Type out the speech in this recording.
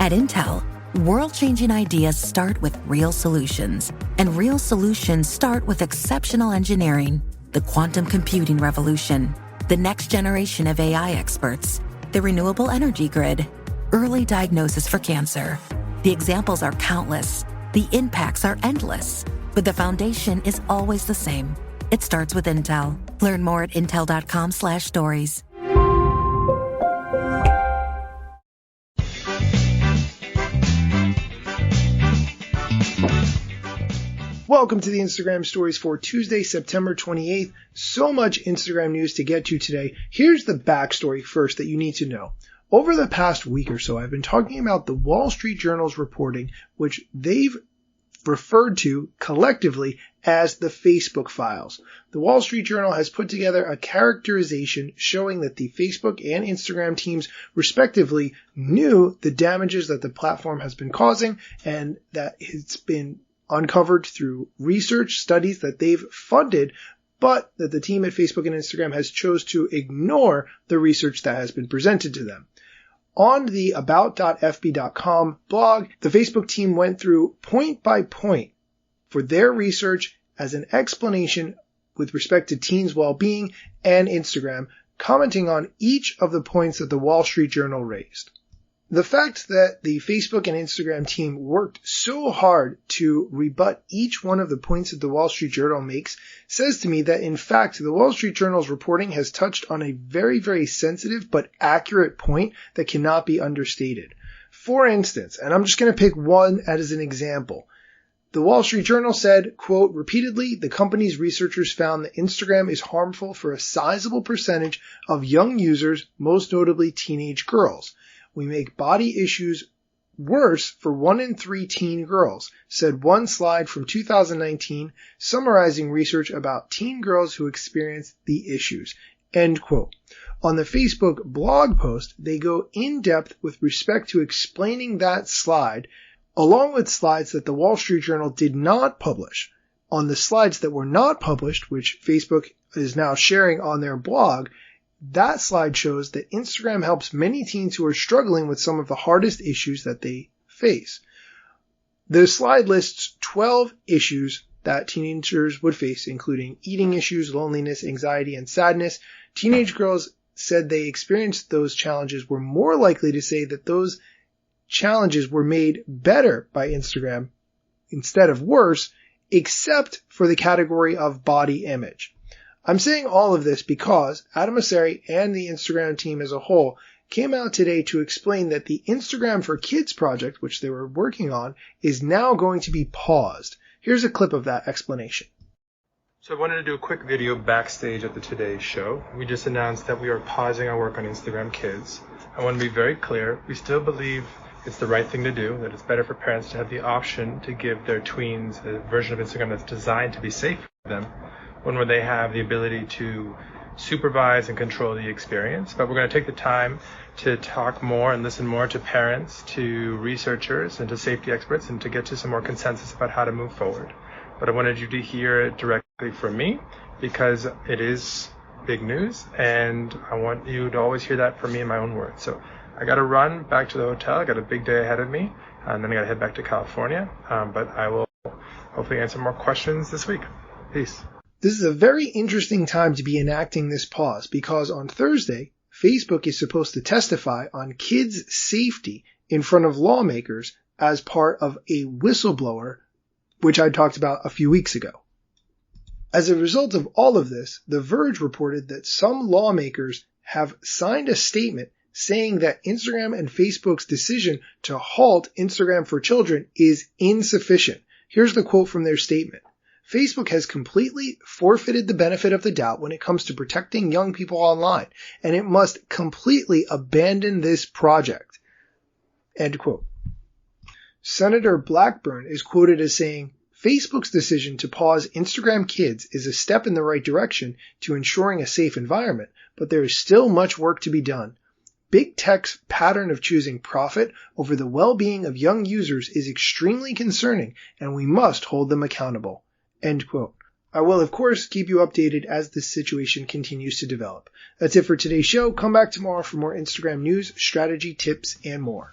At Intel, world-changing ideas start with real solutions, and real solutions start with exceptional engineering. The quantum computing revolution, the next generation of AI experts, the renewable energy grid, early diagnosis for cancer. The examples are countless, the impacts are endless, but the foundation is always the same. It starts with Intel. Learn more at intel.com/stories. Welcome to the Instagram stories for Tuesday, September 28th. So much Instagram news to get to today. Here's the backstory first that you need to know. Over the past week or so, I've been talking about the Wall Street Journal's reporting, which they've referred to collectively as the Facebook files. The Wall Street Journal has put together a characterization showing that the Facebook and Instagram teams respectively knew the damages that the platform has been causing, and that it's been uncovered through research studies that they've funded, but that the team at Facebook and Instagram has chose to ignore the research that has been presented to them. On the about.fb.com blog, the Facebook team went through point by point for their research as an explanation with respect to teens' well-being and Instagram, commenting on each of the points that the Wall Street Journal raised. The fact that the Facebook and Instagram team worked so hard to rebut each one of the points that the Wall Street Journal makes says to me that, in fact, the Wall Street Journal's reporting has touched on a very, very sensitive but accurate point that cannot be understated. For instance, and I'm just going to pick one as an example, the Wall Street Journal said, quote, repeatedly, the company's researchers found that Instagram is harmful for a sizable percentage of young users, most notably teenage girls. We make body issues worse for 1 in 3 teen girls, said one slide from 2019 summarizing research about teen girls who experience the issues, end quote. On the Facebook blog post, they go in depth with respect to explaining that slide, along with slides that the Wall Street Journal did not publish. On the slides that were not published, which Facebook is now sharing on their blog, that slide shows that Instagram helps many teens who are struggling with some of the hardest issues that they face. The slide lists 12 issues that teenagers would face, including eating issues, loneliness, anxiety, and sadness. Teenage girls said they experienced those challenges were more likely to say that those challenges were made better by Instagram instead of worse, except for the category of body image. I'm saying all of this because Adam Mosseri and the Instagram team as a whole came out today to explain that the Instagram for Kids project, which they were working on, is now going to be paused. Here's a clip of that explanation. So I wanted to do a quick video backstage at the Today Show. We just announced that we are pausing our work on Instagram Kids. I want to be very clear. We still believe it's the right thing to do, that it's better for parents to have the option to give their tweens a version of Instagram that's designed to be safe for them, one where they have the ability to supervise and control the experience. But we're going to take the time to talk more and listen more to parents, to researchers, and to safety experts, and to get to some more consensus about how to move forward. But I wanted you to hear it directly from me because it is big news, and I want you to always hear that from me in my own words. So I got to run back to the hotel. I got a big day ahead of me, and then I got to head back to California. But I will hopefully answer more questions this week. Peace. This is a very interesting time to be enacting this pause because on Thursday, Facebook is supposed to testify on kids' safety in front of lawmakers as part of a whistleblower, which I talked about a few weeks ago. As a result of all of this, The Verge reported that some lawmakers have signed a statement saying that Instagram and Facebook's decision to halt Instagram for Children is insufficient. Here's the quote from their statement. Facebook has completely forfeited the benefit of the doubt when it comes to protecting young people online, and it must completely abandon this project. End quote. Senator Blackburn is quoted as saying, Facebook's decision to pause Instagram Kids is a step in the right direction to ensuring a safe environment, but there is still much work to be done. Big Tech's pattern of choosing profit over the well-being of young users is extremely concerning, and we must hold them accountable. End quote. I will, of course, keep you updated as this situation continues to develop. That's it for today's show. Come back tomorrow for more Instagram news, strategy, tips, and more.